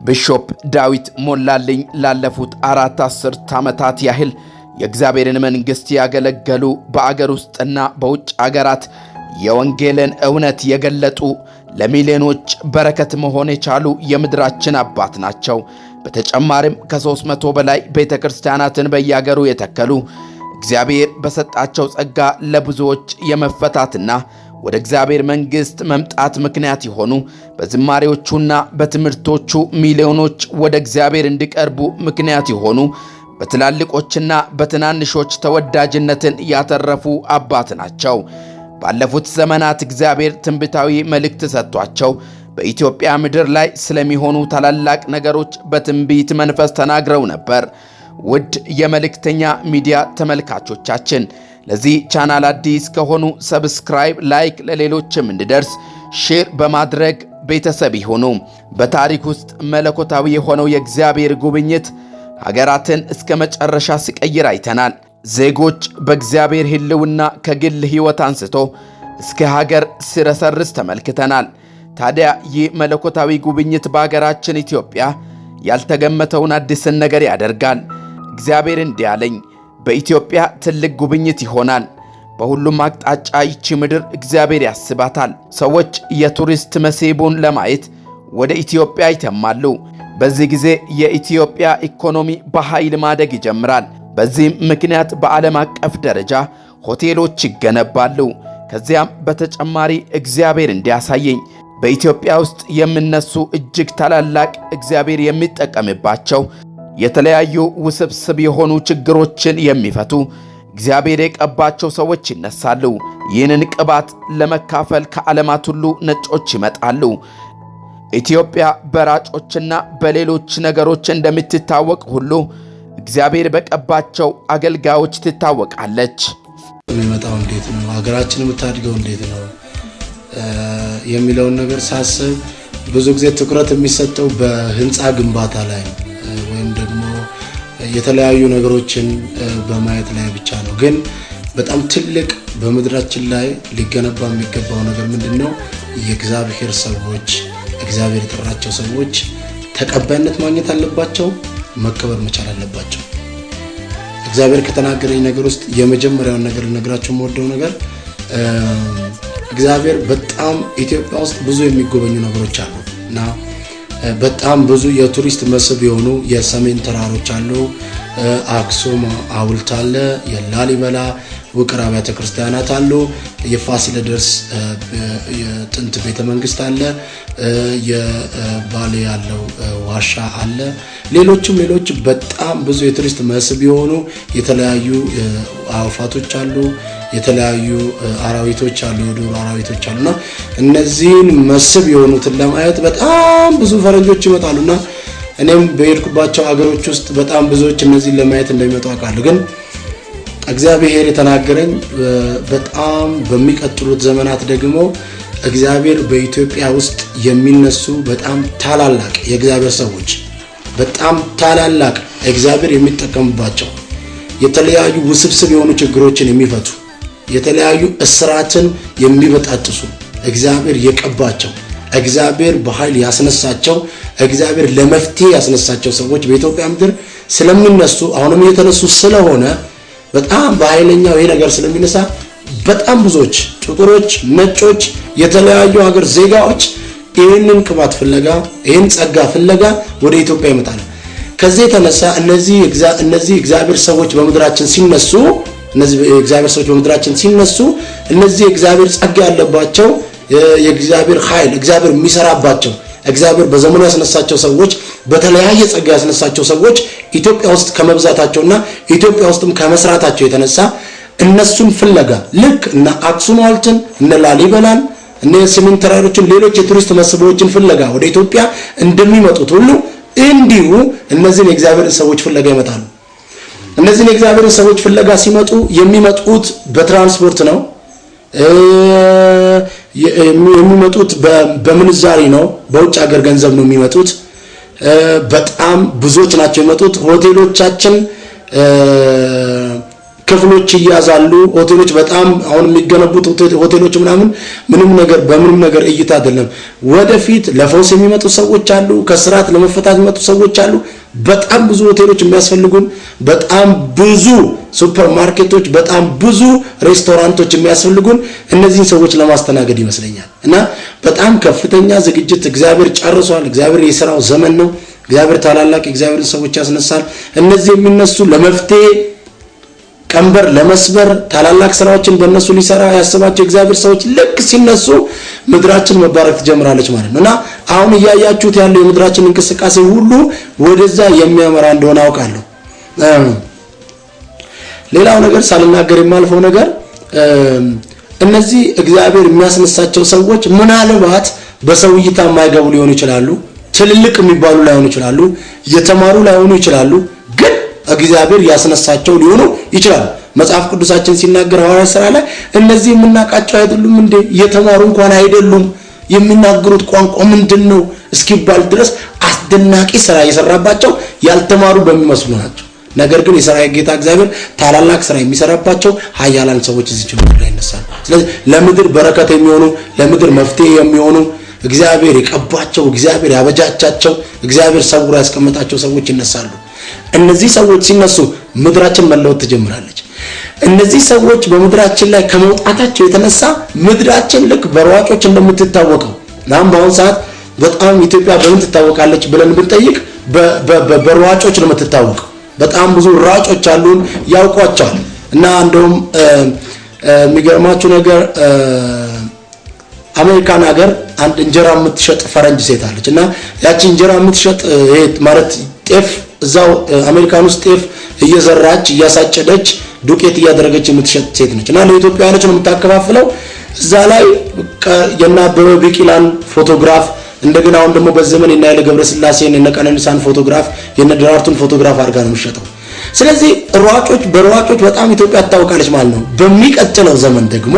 ቢሾፕ ዳዊት ሞላልኝ ላለፉት 4 አስርት ዓመታት ያህል የእግዚአብሔርን መንግሥት ያገለገሉ በአገር ውስጥና በውጭ አገራት የወንጌልን እውነት የገለጡ ለሚሊዮኖች በረከት መሆን የቻሉ የምድራችን አባት ናቸው። በተጨማሪም ከ300 በላይ ቤተክርስቲያናትን በያገሩ የተከሉ እግዚአብሔር በሰጣቸው ጸጋ ለብዙዎች የመፈታትና ወደ እግዚአብሔር መንግሥት መምጣት ምክንያት የሆኑ በዝማሬዎቹና በትምህርቶቹ ሚሊዮኖች ወደ እግዚአብሔር እንዲቀርቡ ምክንያት የሆኑ በትላልቆችና በትናንሾች ተወዳጅነትን ያተረፉ አባት ናቸው። ባለፉት ዘመናት እግዚአብሔር ትንቢታዊ መልእክት ሰጥቷቸው በኢትዮጵያ ምድር ላይ ስለሚሆኑ ታላላቅ ነገሮች በትንቢት መንፈስ ተናግረው ነበር። ውድ የመልእክተኛ ሚዲያ ተመልካቾቻችን ለዚህ ቻናል አዲስ ከሆኑ ሰብስክራይብ፣ ላይክ፣ ለሌሎችም እንዲደርስ ሼር በማድረግ ቤተሰብ ይሁኑ። በታሪክ ውስጥ መለኮታዊ የሆነው የእግዚአብሔር ጉብኝት ሀገራትን እስከ መጨረሻ ሲቀይር አይተናል። ዜጎች በእግዚአብሔር ሕልውና ከግል ሕይወት አንስቶ እስከ ሀገር ሲረሰርስ ተመልክተናል። ታዲያ ይህ መለኮታዊ ጉብኝት በሀገራችን ኢትዮጵያ ያልተገመተውን አዲስን ነገር ያደርጋል። እግዚአብሔር እንዲህ አለኝ፣ በኢትዮጵያ ትልቅ ጉብኝት ይሆናል። በሁሉም አቅጣጫ ይቺ ምድር እግዚአብሔር ያስባታል። ሰዎች የቱሪስት መስህቡን ለማየት ወደ ኢትዮጵያ ይተማሉ። በዚህ ጊዜ የኢትዮጵያ ኢኮኖሚ በኃይል ማደግ ይጀምራል። በዚህም ምክንያት በዓለም አቀፍ ደረጃ ሆቴሎች ይገነባሉ። ከዚያም በተጨማሪ እግዚአብሔር እንዲያሳየኝ በኢትዮጵያ ውስጥ የሚነሱ እጅግ ታላላቅ እግዚአብሔር የሚጠቀምባቸው የተለያዩ ውስብስብ የሆኑ ችግሮችን የሚፈቱ እግዚአብሔር የቀባቸው ሰዎች ይነሳሉ። ይህንን ቅባት ለመካፈል ከዓለማት ሁሉ ነጮች ይመጣሉ። ኢትዮጵያ በራጮችና በሌሎች ነገሮች እንደምትታወቅ ሁሉ እግዚአብሔር በቀባቸው አገልጋዮች ትታወቃለች። የሚመጣው እንዴት ነው፣ ሀገራችን የምታድገው እንዴት ነው የሚለውን ነገር ሳስብ ብዙ ጊዜ ትኩረት የሚሰጠው በህንፃ ግንባታ ላይ ነው፣ ወይም ደግሞ የተለያዩ ነገሮችን በማየት ላይ ብቻ ነው። ግን በጣም ትልቅ በምድራችን ላይ ሊገነባ የሚገባው ነገር ምንድነው? የእግዚአብሔር ሰዎች፣ እግዚአብሔር የጠራቸው ሰዎች ተቀባይነት ማግኘት አለባቸው፣ መከበር መቻል አለባቸው። እግዚአብሔር ከተናገረኝ ነገር ውስጥ የመጀመሪያውን ነገር ልነግራችሁ የምወደው ነገር እግዚአብሔር በጣም ኢትዮጵያ ውስጥ ብዙ የሚጎበኙ ነገሮች አሉ እና በጣም ብዙ የቱሪስት መስህብ የሆኑ የሰሜን ተራሮች አሉ። አክሱም ሐውልት አለ፣ የላሊበላ ውቅር አብያተ ክርስቲያናት አሉ፣ የፋሲለደስ የጥንት ቤተ መንግስት አለ፣ የባሌ ያለው ዋሻ አለ፣ ሌሎችም በጣም ብዙ የቱሪስት መስህብ የሆኑ የተለያዩ አዕዋፋቶች አሉ፣ የተለያዩ አራዊቶች አሉ፣ የዱር አራዊቶች አሉና እነዚህን መስህብ የሆኑትን ለማየት በጣም ብዙ ፈረንጆች ይመጣሉና እኔም በሄድኩባቸው አገሮች ውስጥ በጣም ብዙዎች እነዚህን ለማየት እንደሚመጡ አውቃለሁ። ግን እግዚአብሔር የተናገረኝ በጣም በሚቀጥሉት ዘመናት ደግሞ እግዚአብሔር በኢትዮጵያ ውስጥ የሚነሱ በጣም ታላላቅ የእግዚአብሔር ሰዎች፣ በጣም ታላላቅ እግዚአብሔር የሚጠቀምባቸው የተለያዩ ውስብስብ የሆኑ ችግሮችን የሚፈቱ የተለያዩ እስራትን የሚበጣጥሱ እግዚአብሔር የቀባቸው እግዚአብሔር በኃይል ያስነሳቸው እግዚአብሔር ለመፍትሄ ያስነሳቸው ሰዎች በኢትዮጵያ ምድር ስለሚነሱ አሁንም እየተነሱ ስለሆነ በጣም በኃይለኛው ይሄ ነገር ስለሚነሳ በጣም ብዙዎች ጥቁሮች፣ ነጮች፣ የተለያዩ ሀገር ዜጋዎች ይህንን ቅባት ፍለጋ ይህን ጸጋ ፍለጋ ወደ ኢትዮጵያ ይመጣሉ። ከዚህ የተነሳ እነዚህ እግዚአብሔር ሰዎች በምድራችን ሲነሱ እነዚህ እግዚአብሔር ጸጋ ያለባቸው የእግዚአብሔር ኃይል እግዚአብሔር የሚሰራባቸው እግዚአብሔር በዘመኑ ያስነሳቸው ሰዎች በተለያየ ጸጋ ያስነሳቸው ሰዎች ኢትዮጵያ ውስጥ ከመብዛታቸውና ኢትዮጵያ ውስጥም ከመስራታቸው የተነሳ እነሱን ፍለጋ ልክ እና አክሱም ሐውልትን እነ ላሊበላን እነ ሰሜን ተራሮችን ሌሎች የቱሪስት መስህቦችን ፍለጋ ወደ ኢትዮጵያ እንደሚመጡት ሁሉ እንዲሁ እነዚህን የእግዚአብሔር ሰዎች ፍለጋ ይመጣሉ። እነዚህን የእግዚአብሔር ሰዎች ፍለጋ ሲመጡ የሚመጡት በትራንስፖርት ነው። የሚመጡት በምንዛሪ ነው፣ በውጭ ሀገር ገንዘብ ነው የሚመጡት። በጣም ብዙዎች ናቸው የሚመጡት። ሆቴሎቻችን ክፍሎች ይያዛሉ። ሆቴሎች በጣም አሁን የሚገነቡት ሆቴሎች ምንም ነገር በምንም ነገር እይታ አይደለም። ወደፊት ለፈውስ የሚመጡ ሰዎች አሉ፣ ከስራት ለመፈታት የሚመጡ ሰዎች አሉ። በጣም ብዙ ሆቴሎች የሚያስፈልጉን፣ በጣም ብዙ ሱፐርማርኬቶች፣ በጣም ብዙ ሬስቶራንቶች የሚያስፈልጉን እነዚህን ሰዎች ለማስተናገድ ይመስለኛል። እና በጣም ከፍተኛ ዝግጅት እግዚአብሔር ጨርሷል። እግዚአብሔር የሥራው ዘመን ነው። እግዚአብሔር ታላላቅ እግዚአብሔርን ሰዎች ያስነሳል። እነዚህ የሚነሱ ለመፍትሄ ቀንበር ለመስበር ታላላቅ ስራዎችን በእነሱ ሊሰራ ያስባቸው እግዚአብሔር ሰዎች ልክ ሲነሱ ምድራችን መባረክ ትጀምራለች ማለት ነውና አሁን እያያችሁት ያለው የምድራችን እንቅስቃሴ ሁሉ ወደዛ የሚያመራ እንደሆነ አውቃለሁ። ሌላው ነገር ሳልናገር የማልፈው ነገር እነዚህ እግዚአብሔር የሚያስነሳቸው ሰዎች ምናልባት በሰው እይታ የማይገቡ ሊሆኑ ይችላሉ፣ ትልልቅ የሚባሉ ላይሆኑ ይችላሉ፣ የተማሩ ላይሆኑ ይችላሉ፣ ግን እግዚአብሔር ያስነሳቸው ሊሆኑ ይችላል። መጽሐፍ ቅዱሳችን ሲናገር ሐዋርያት ሥራ ላይ እነዚህ የምናውቃቸው አይደሉም እንዴ? የተማሩ እንኳን አይደሉም፣ የሚናገሩት ቋንቋ ምንድነው እስኪባል ድረስ አስደናቂ ስራ የሰራባቸው ያልተማሩ በሚመስሉ ናቸው። ነገር ግን የሰራዊት ጌታ እግዚአብሔር ታላላቅ ስራ የሚሰራባቸው ኃያላን ሰዎች እዚህ ምድር ላይ ይነሳሉ። ስለዚህ ለምድር በረከት የሚሆኑ ለምድር መፍትሄ የሚሆኑ እግዚአብሔር የቀባቸው እግዚአብሔር ያበጃቻቸው እግዚአብሔር ሰውሮ ያስቀመጣቸው ሰዎች ይነሳሉ። እነዚህ ሰዎች ሲነሱ ምድራችን መለወጥ ትጀምራለች። እነዚህ ሰዎች በምድራችን ላይ ከመውጣታቸው የተነሳ ምድራችን ልክ በሯጮች እንደምትታወቀው ናም በአሁን ሰዓት በጣም ኢትዮጵያ በምን ትታወቃለች ብለን ብንጠይቅ በሯጮች ነው የምትታወቀው። በጣም ብዙ ሯጮች አሉን፣ ያውቋቸዋል። እና እንደውም የሚገርማችሁ ነገር አሜሪካን ሀገር አንድ እንጀራ የምትሸጥ ፈረንጅ ሴት አለች እና ያቺ እንጀራ የምትሸጥ ማለት ጤፍ እዛው አሜሪካን ውስጥ ጤፍ እየዘራች እያሳጨደች ዱቄት እያደረገች የምትሸጥ ሴት ነች እና ለኢትዮጵያውያኖች ነው የምታከፋፍለው። እዛ ላይ የና አበበ ቢቂላን ፎቶግራፍ እንደገና አሁን ደግሞ በዘመን የና ኃይለ ገብረስላሴን የነ ቀነኒሳን ፎቶግራፍ የነ ደራርቱን ፎቶግራፍ አድርጋ ነው የምትሸጠው። ስለዚህ በሯጮች በጣም ኢትዮጵያ ታውቃለች ማለት ነው። በሚቀጥለው ዘመን ደግሞ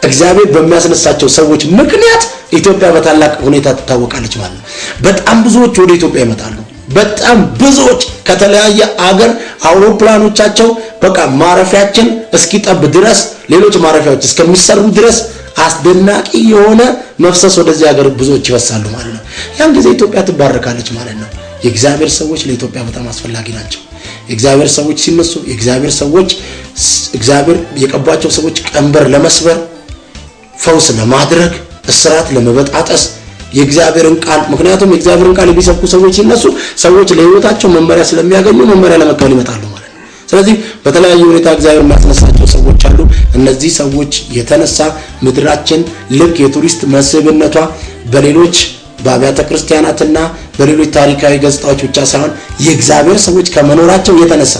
እግዚአብሔር በሚያስነሳቸው ሰዎች ምክንያት ኢትዮጵያ በታላቅ ሁኔታ ትታወቃለች ማለት ነው። በጣም ብዙዎች ወደ ኢትዮጵያ ይመጣሉ። በጣም ብዙዎች ከተለያየ አገር አውሮፕላኖቻቸው በቃ ማረፊያችን እስኪጠብ ድረስ ሌሎች ማረፊያዎች እስከሚሰሩ ድረስ አስደናቂ የሆነ መፍሰስ ወደዚህ ሀገር ብዙዎች ይፈሳሉ ማለት ነው። ያን ጊዜ ኢትዮጵያ ትባረካለች ማለት ነው። የእግዚአብሔር ሰዎች ለኢትዮጵያ በጣም አስፈላጊ ናቸው። የእግዚአብሔር ሰዎች ሲነሱ የእግዚአብሔር ሰዎች እግዚአብሔር የቀባቸው ሰዎች ቀንበር ለመስበር፣ ፈውስ ለማድረግ፣ እስራት ለመበጣጠስ የእግዚአብሔርን ቃል ምክንያቱም የእግዚአብሔርን ቃል የሚሰብኩ ሰዎች ሲነሱ ሰዎች ለህይወታቸው መመሪያ ስለሚያገኙ መመሪያ ለመቀበል ይመጣሉ ማለት ነው። ስለዚህ በተለያየ ሁኔታ እግዚአብሔር የሚያስነሳቸው ሰዎች አሉ። እነዚህ ሰዎች የተነሳ ምድራችን ልክ የቱሪስት መስህብነቷ በሌሎች በአብያተ ክርስቲያናትና በሌሎች ታሪካዊ ገጽታዎች ብቻ ሳይሆን የእግዚአብሔር ሰዎች ከመኖራቸው የተነሳ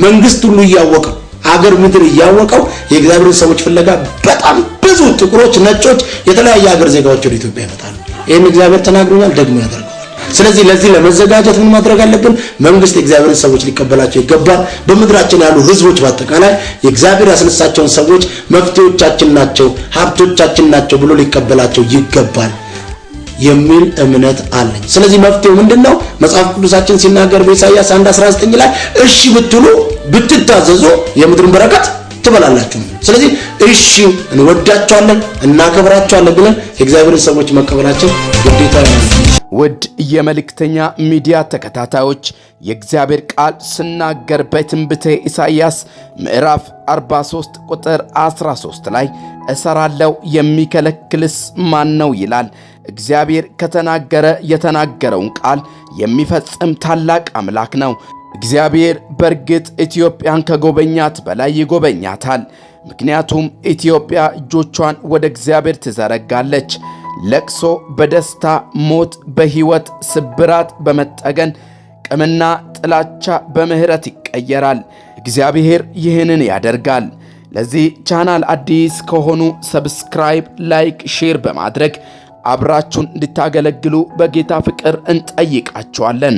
መንግስት ሁሉ እያወቀው አገር ምድር እያወቀው የእግዚአብሔር ሰዎች ፍለጋ በጣም ብዙ ጥቁሮች፣ ነጮች፣ የተለያየ ሀገር ዜጋዎች ወደ ኢትዮጵያ ይመጣሉ። ይሄን እግዚአብሔር ተናግሮኛል፣ ደግሞ ያደርጋል። ስለዚህ ለዚህ ለመዘጋጀት ምን ማድረግ አለብን? መንግስት የእግዚአብሔር ሰዎች ሊቀበላቸው ይገባል። በምድራችን ያሉ ህዝቦች በአጠቃላይ የእግዚአብሔር ያስነሳቸውን ሰዎች መፍትሄዎቻችን ናቸው፣ ሀብቶቻችን ናቸው ብሎ ሊቀበላቸው ይገባል የሚል እምነት አለኝ። ስለዚህ መፍትሄው ምንድነው? መጽሐፍ ቅዱሳችን ሲናገር በኢሳይያስ 1:19 ላይ እሺ ብትሉ ብትታዘዙ የምድርን በረከት ትበላላችሁ። ስለዚህ እሺ እንወዳቸዋለን እናከብራቸዋለን ብለን የእግዚአብሔርን ሰዎች መቀበላችን ግዴታ ነው። ውድ የመልእክተኛ ሚዲያ ተከታታዮች የእግዚአብሔር ቃል ስናገር በትንቢተ ኢሳይያስ ምዕራፍ 43 ቁጥር 13 ላይ እሰራለሁ የሚከለክልስ ማን ነው ይላል። እግዚአብሔር ከተናገረ የተናገረውን ቃል የሚፈጽም ታላቅ አምላክ ነው። እግዚአብሔር በእርግጥ ኢትዮጵያን ከጎበኛት በላይ ይጎበኛታል። ምክንያቱም ኢትዮጵያ እጆቿን ወደ እግዚአብሔር ትዘረጋለች። ለቅሶ በደስታ፣ ሞት በሕይወት፣ ስብራት በመጠገን፣ ቅምና ጥላቻ በምህረት ይቀየራል። እግዚአብሔር ይህንን ያደርጋል። ለዚህ ቻናል አዲስ ከሆኑ ሰብስክራይብ፣ ላይክ፣ ሼር በማድረግ አብራችሁን እንድታገለግሉ በጌታ ፍቅር እንጠይቃችኋለን።